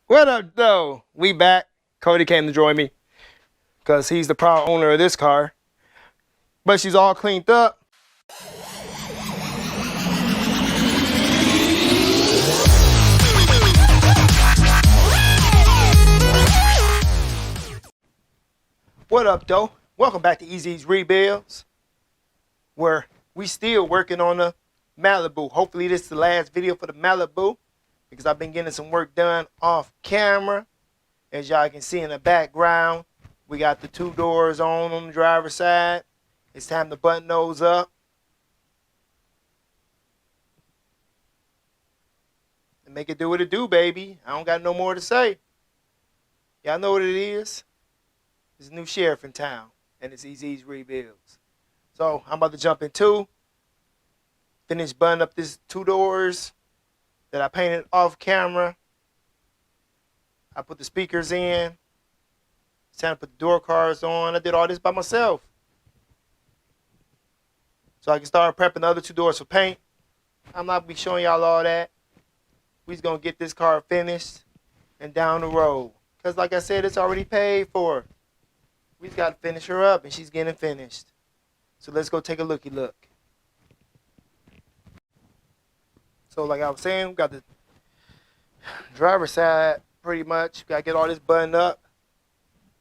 What up, though? We back. Cody came to join me because he's the proud owner of this car. But she's all cleaned up. What up, though? Welcome back to Easy's Rebuilds, where we still working on the Malibu. Hopefully this is the last video for the Malibu because I've been getting some work done off camera. As y'all can see in the background, we got the two doors on the driver's side. It's time to button those up. And make it do what it do, baby. I don't got no more to say. Y'all know what it is. There's a new sheriff in town, and it's Easy's Rebuilds. So I'm about to jump into, finish buttoning up these two doors that I painted off camera. I put the speakers in. It's time to put the door cards on. I did all this by myself. So I can start prepping the other two doors for paint. I'm not going to be showing y'all all that. We're just going to get this car finished and down the road. Because like I said, it's already paid for. We just got to finish her up, and she's getting finished. So let's go take a looky look. So like I was saying, we got the driver's side pretty much. Got to get all this buttoned up.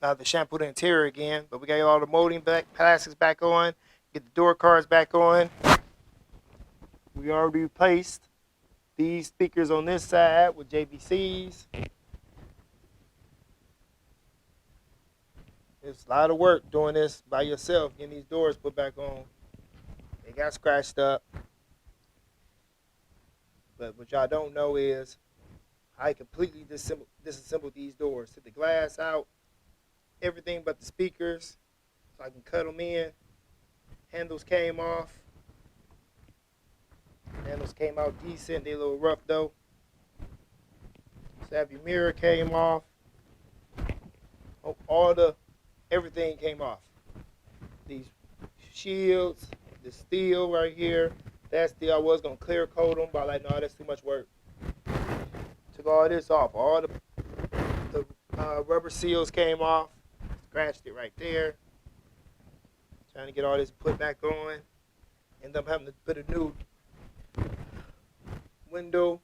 Got to shampoo the interior again, but we got to get all the molding plastics back on. Get the door cards back on. We already replaced these speakers on this side with JVCs. It's a lot of work doing this by yourself, getting these doors put back on. They got scratched up. But what y'all don't know is I completely disassembled these doors. Took the glass out, everything but the speakers, so I can cut them in. Handles came off. Handles came out decent. They a little rough though. Savvy mirror came off. Oh, everything came off. These shields, the steel right here. That steel I was gonna clear coat them, but I'm like, no, that's too much work. Took all this off. All the rubber seals came off. Scratched it right there. Trying to get all this put back on. End up having to put a new window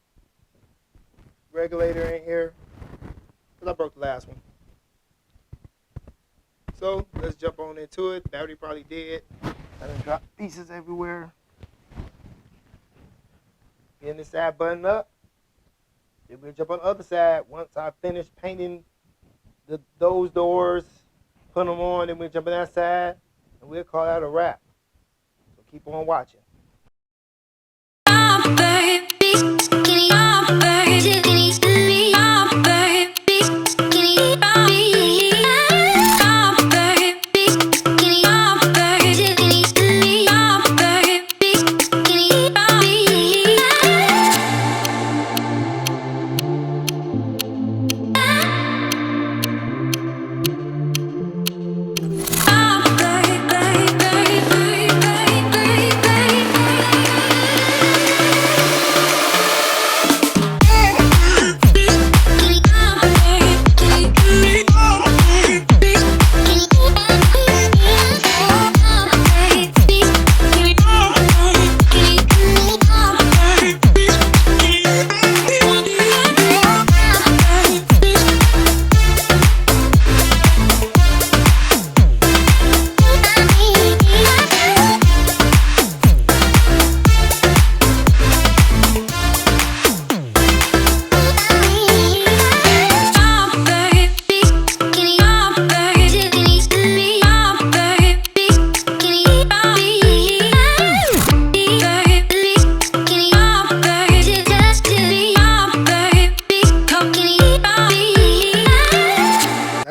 regulator in here because I broke the last one. So let's jump on into it. Battery probably dead. I done dropped pieces everywhere. Getting this side buttoned up. Then we'll jump on the other side once I finish painting those doors. Put them on, then we'll jump on that side. And we'll call that a wrap. So keep on watching.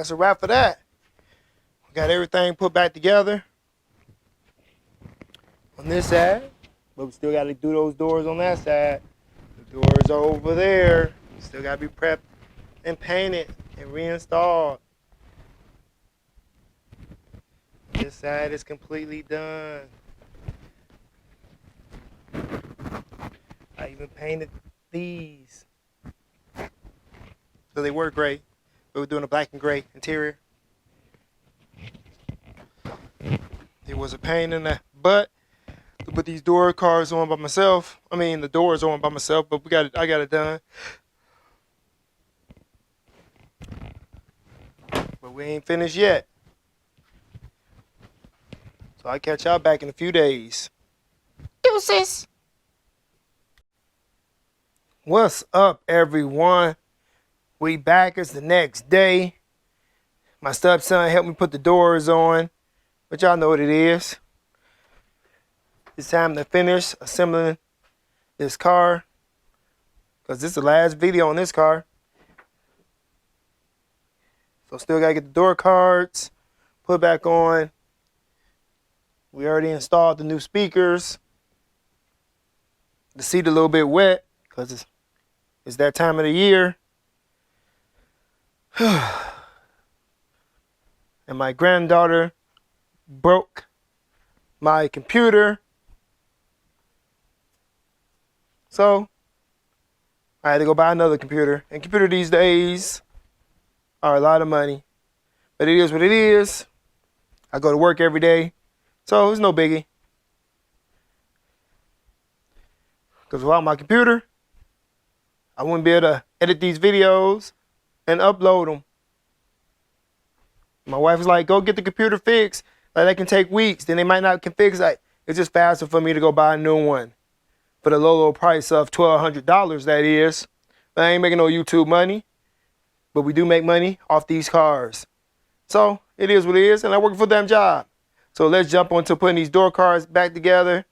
That's a wrap for that. We got everything put back together on this side, but we still got to do those doors on that side. The doors are over there. Still got to be prepped and painted and reinstalled. This side is completely done. I even painted these. So they were gray. We were doing a black and gray interior. It was a pain in the butt to put these door cards on by myself. I mean, the doors on by myself, but I got it done. But we ain't finished yet. So I'll catch y'all back in a few days. Deuces. What's up, everyone? We back. It's the next day. My stepson helped me put the doors on, but y'all know what it is. It's time to finish assembling this car, because this is the last video on this car. So still gotta get the door cards put back on. We already installed the new speakers. The seat a little bit wet because it's that time of the year. And my granddaughter broke my computer. So I had to go buy another computer. And computer these days are a lot of money. But it is what it is. I go to work every day. So it's no biggie. Because without my computer, I wouldn't be able to edit these videos and upload them. My wife was like, go get the computer fixed. Like, that can take weeks. Then they might not can fix it. It's just faster for me to go buy a new one. For the low price of $1,200, that is. But I ain't making no YouTube money. But we do make money off these cars. So it is what it is. And I work a full-time job. So let's jump on to putting these door cards back together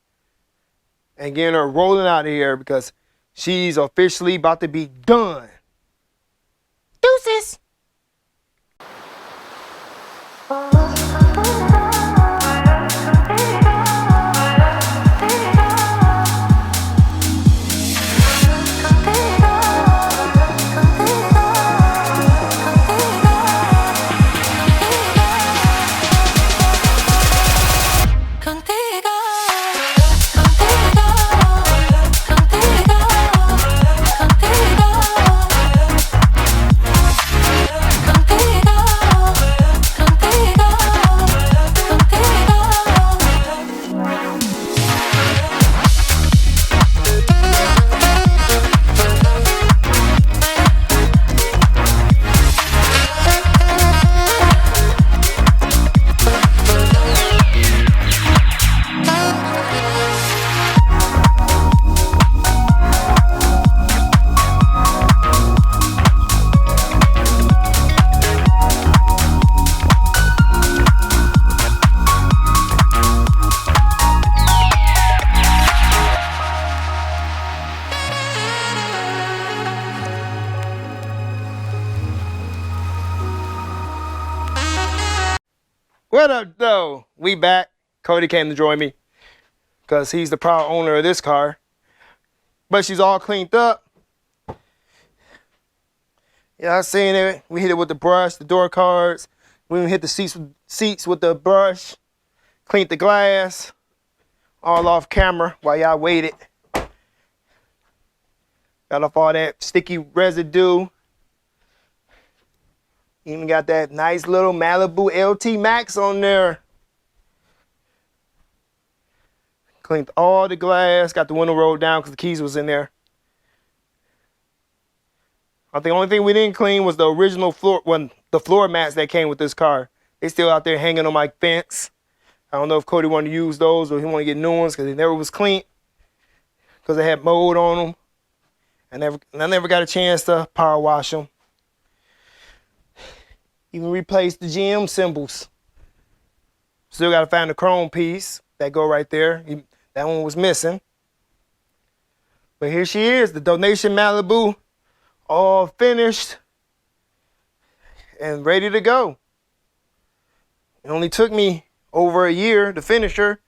and getting her rolling out of here, because she's officially about to be done. Deuces. What up, though? We back. Cody came to join me because he's the proud owner of this car. But she's all cleaned up. Yeah, I seen it. We hit it with the brush, the door cards. We even hit the seats with the brush. Cleaned the glass. All off camera while y'all waited. Got off all that sticky residue. Even got that nice little Malibu LT Max on there. Cleaned all the glass. Got the window rolled down because the keys was in there. I think the only thing we didn't clean was the original the floor mats that came with this car. They still out there hanging on my fence. I don't know if Cody wanted to use those or he wanted to get new ones because they never was clean. Because they had mold on them. And I never got a chance to power wash them. Even replaced the GM symbols. Still got to find the chrome piece that go right there. That one was missing. But here she is, the donation Malibu, all finished and ready to go. It only took me over a year to finish her,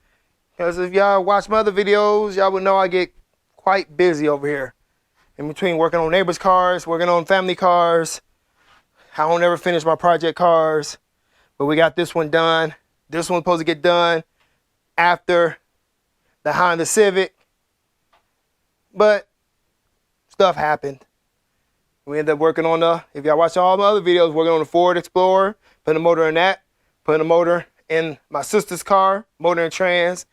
because if y'all watch my other videos, y'all would know I get quite busy over here. In between working on neighbors' cars, working on family cars, I don't ever finish my project cars, but we got this one done. This one's supposed to get done after the Honda Civic, but stuff happened. We ended up working on if y'all watch all my other videos, working on the Ford Explorer, putting a motor in that, putting a motor in my sister's car, motor and trans.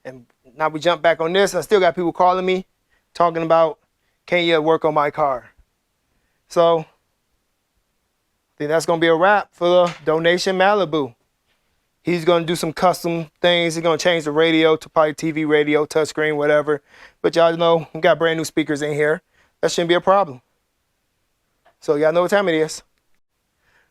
And now we jump back on this. I still got people calling me, talking about, can you work on my car? So I think that's going to be a wrap for the Donation Malibu. He's going to do some custom things. He's going to change the radio to probably TV radio, touchscreen, whatever. But y'all know we got brand new speakers in here. That shouldn't be a problem. So y'all know what time it is.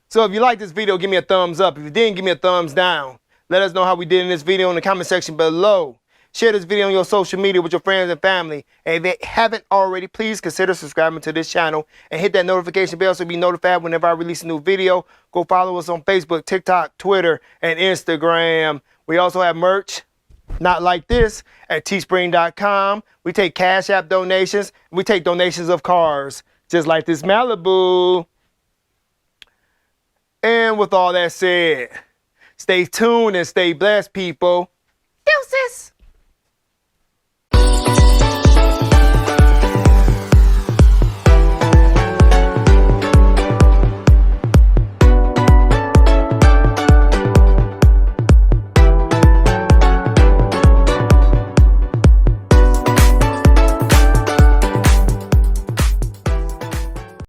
So if you like this video, give me a thumbs up. If you didn't, give me a thumbs down. Let us know how we did in this video in the comment section below. Share this video on your social media with your friends and family. And if they haven't already, please consider subscribing to this channel and hit that notification bell so you'll be notified whenever I release a new video. Go follow us on Facebook, TikTok, Twitter, and Instagram. We also have merch, not like this, at teespring.com. We take Cash App donations. We take donations of cars, just like this Malibu. And with all that said, stay tuned and stay blessed, people.